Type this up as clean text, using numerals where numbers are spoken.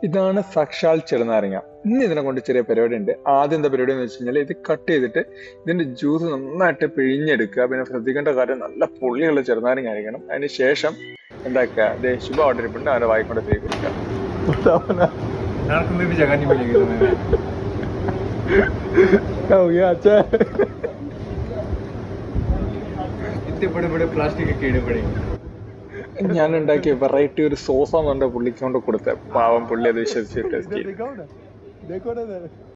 ഇതാണ് സാക്ഷാൽ ചെറുനാരങ്ങ. ഇന്ന് ഇതിനെ കൊണ്ട് ചെറിയ പരിപാടി ഉണ്ട്. ആദ്യം എന്താ പരിപാടി എന്ന് വെച്ച് കഴിഞ്ഞാൽ ഇത് കട്ട് ചെയ്തിട്ട് ഇതിന്റെ ജ്യൂസ് നന്നായിട്ട് പിഴിഞ്ഞെടുക്കുക. പിന്നെ ശ്രദ്ധിക്കേണ്ട കാര്യം നല്ല പുള്ളിയുള്ള ചെറുനാരങ്ങ ആയിരിക്കണം. അതിന് ശേഷം എന്താക്കുക, ഇത് ശുഭ ഓർഡർ ഇട്ടുണ്ട്, അവരുടെ വായിക്കൊണ്ട് തീ കൊടുക്കുക. ഞാൻ ഉണ്ടാക്കിയ വെറൈറ്റി ഒരു സോസാന്ന് പറഞ്ഞ പുള്ളിക്ക് കൊണ്ട് കൊടുത്ത പാവം പുള്ളി അത് വിശ്വസിച്ച് ടെസ്റ്റ് ചെയ്തു.